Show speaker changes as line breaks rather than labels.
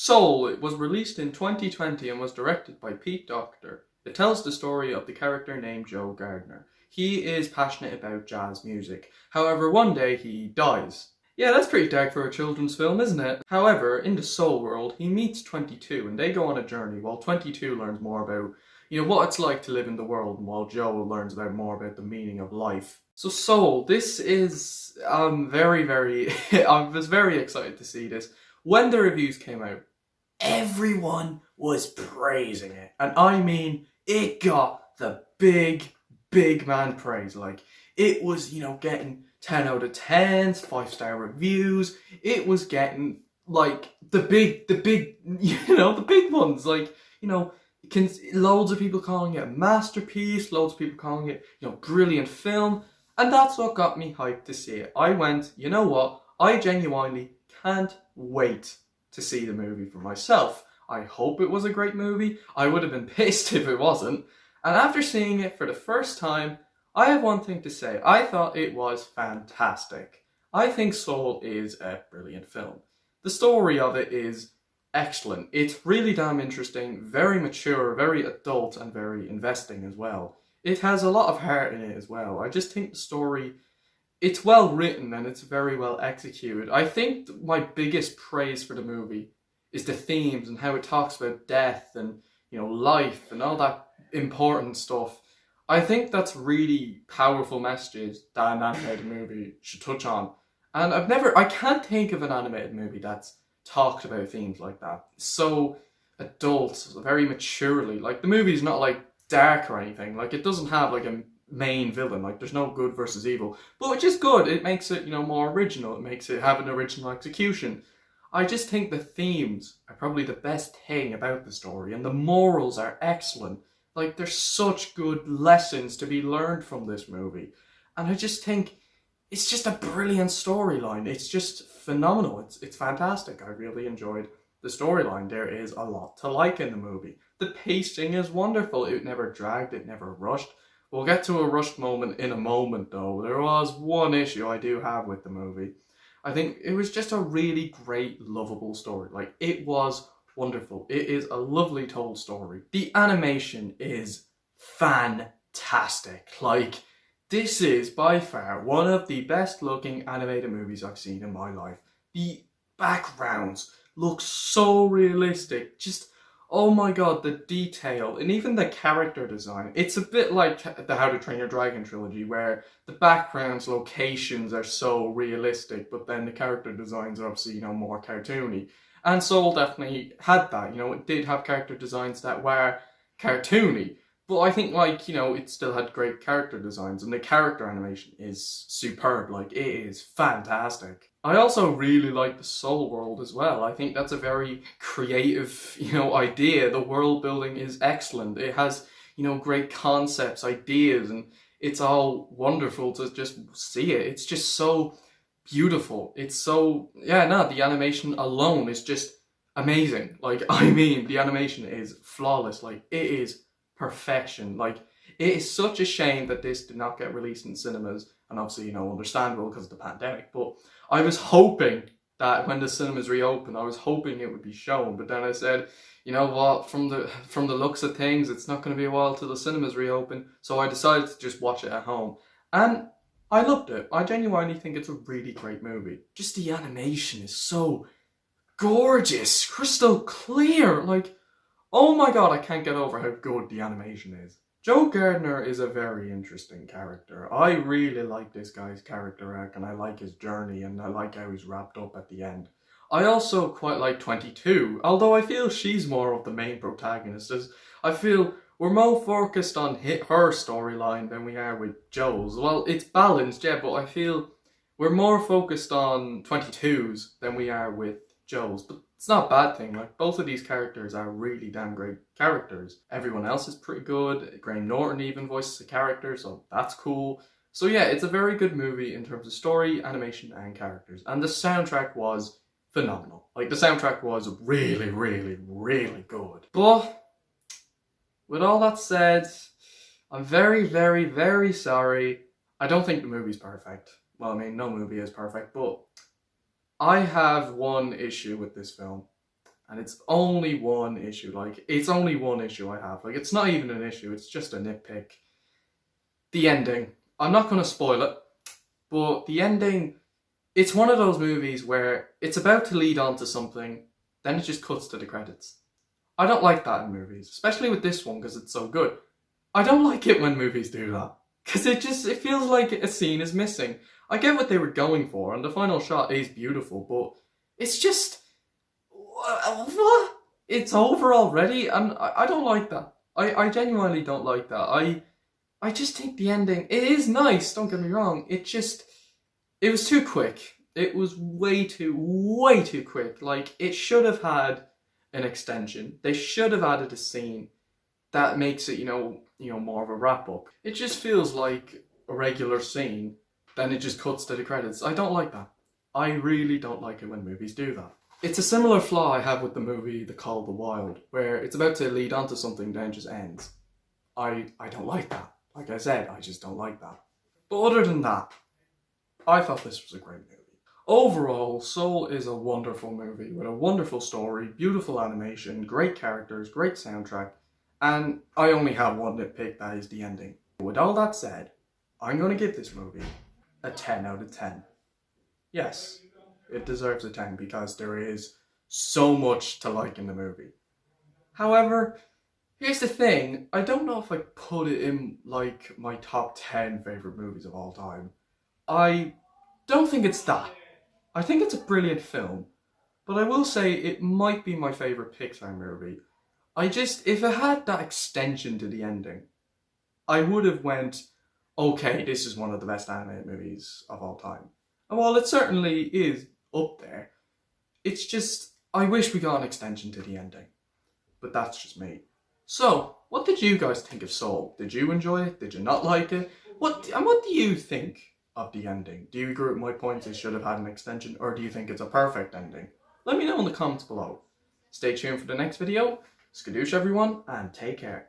Soul, it was released in 2020 and was directed by Pete Docter. It tells the story of the character named Joe Gardner. He is passionate about jazz music. However, one day he dies. Yeah, that's pretty dark for a children's film, isn't it? However, in the Soul world, he meets 22 and they go on a journey while 22 learns more about, what it's like to live in the world, and while Joe learns about more about the meaning of life. So Soul, this is, I was very excited to see this. When the reviews came out, everyone was praising it. And I mean, it got the big man praise. Like, it was, getting 10 out of 10s, 5-star reviews. It was getting, like, the big, the big ones. Like, loads of people calling it a masterpiece, loads of people calling it, brilliant film. And that's what got me hyped to see it. I went, you know what? I genuinely can't wait to see the movie for myself. I hope it was a great movie. I would have been pissed if it wasn't. And after seeing it for the first time, I have one thing to say. I thought it was fantastic. I think Soul is a brilliant film. The story of it is excellent. It's really damn interesting, very mature, very adult, and very investing as well. It has a lot of heart in it as well. I just think the story, it's well written and it's very well executed. I think my biggest praise for the movie is the themes and how it talks about death and, life and all that important stuff. I think that's really powerful messages that an animated movie should touch on. And I can't think of an animated movie that's talked about themes like that. So adult, very maturely. Like, the movie's not like dark or anything. Like, it doesn't have like a main villain. Like, there's no good versus evil, but which is good. It makes it, more original. It makes it have an original execution. I just think the themes are probably the best thing about the story, and the morals are excellent. Like, there's such good lessons to be learned from this movie, and I just think it's just a brilliant storyline. It's just phenomenal. It's fantastic. I really enjoyed the storyline. There is a lot to like in the movie. The pacing is wonderful. It never dragged. It never rushed. We'll get to a rushed moment in a moment, though. There was one issue I do have with the movie. I think it was just a really great, lovable story. Like, it was wonderful. It is a lovely told story. The animation is fantastic. Like, this is by far one of the best looking animated movies I've seen in my life. The backgrounds look so realistic. Just, oh my god, the detail and even the character design. It's a bit like the How to Train Your Dragon trilogy, where the backgrounds, locations are so realistic, but then the character designs are obviously, more cartoony. And Soul definitely had that. It did have character designs that were cartoony. But I think, it still had great character designs, and the character animation is superb. Like, it is fantastic. I also really like the Soul world as well. I think that's a very creative, idea. The world building is excellent. It has, great concepts, ideas, and it's all wonderful to just see it. It's just so beautiful. It's so, the animation alone is just amazing. Like, the animation is flawless. Like, it is perfection. Like, it is such a shame that this did not get released in cinemas, and obviously, understandable because of the pandemic, but I was hoping that when the cinemas reopened, I was hoping it would be shown, but then I said, you know what, from the looks of things, it's not going to be a while till the cinemas reopen, so I decided to just watch it at home, and I loved it. I genuinely think it's a really great movie. Just the animation is so gorgeous, crystal clear, like, oh my god, I can't get over how good the animation is. Joe Gardner is a very interesting character. I really like this guy's character arc, and I like his journey, and I like how he's wrapped up at the end. I also quite like 22, although I feel she's more of the main protagonist, as I feel we're more focused on her storyline than we are with Joe's. Well, it's balanced, yeah, but I feel we're more focused on 22's than we are with Joe's, but it's not a bad thing. Like, both of these characters are really damn great characters. Everyone else is pretty good. Graham Norton even voices a character, so that's cool. So yeah, it's a very good movie in terms of story, animation, and characters. And the soundtrack was phenomenal. Like, the soundtrack was really, really, really good. But with all that said, I'm very, very, very sorry. I don't think the movie's perfect. Well, no movie is perfect, but I have one issue with this film, And it's only one issue. Like, it's only one issue I have. Like, it's not even an issue. It's just a nitpick. The ending. I'm not going to spoil it, but the ending, it's one of those movies where it's about to lead on to something, then it just cuts to the credits. I don't like that in movies, especially with this one because it's so good. I don't like it when movies do that, because it feels like a scene is missing. I get what they were going for, and the final shot is beautiful, but it's just... what? It's over already? And I don't like that. I genuinely don't like that. I just think the ending, it is nice, don't get me wrong. It was too quick. It was way too quick. Like, it should have had an extension. They should have added a scene that makes it, more of a wrap up. It just feels like a regular scene, then it just cuts to the credits. I don't like that. I really don't like it when movies do that. It's a similar flaw I have with the movie The Call of the Wild, where it's about to lead onto something, then it just ends. I don't like that. Like I said, I just don't like that. But other than that, I thought this was a great movie. Overall, Soul is a wonderful movie with a wonderful story, beautiful animation, great characters, great soundtrack, and I only have one nitpick, that is the ending. With all that said, I'm going to give this movie a 10 out of 10. Yes, it deserves a 10 because there is so much to like in the movie. However, here's the thing, I don't know if I put it in like my top 10 favourite movies of all time. I don't think it's that. I think it's a brilliant film, but I will say it might be my favourite Pixar movie. If it had that extension to the ending, I would have went, okay, this is one of the best animated movies of all time. And while it certainly is up there, it's just, I wish we got an extension to the ending. But that's just me. So, what did you guys think of Soul? Did you enjoy it? Did you not like it? What do you think of the ending? Do you agree with my points it should have had an extension, or do you think it's a perfect ending? Let me know in the comments below. Stay tuned for the next video. Skadoosh everyone, and take care.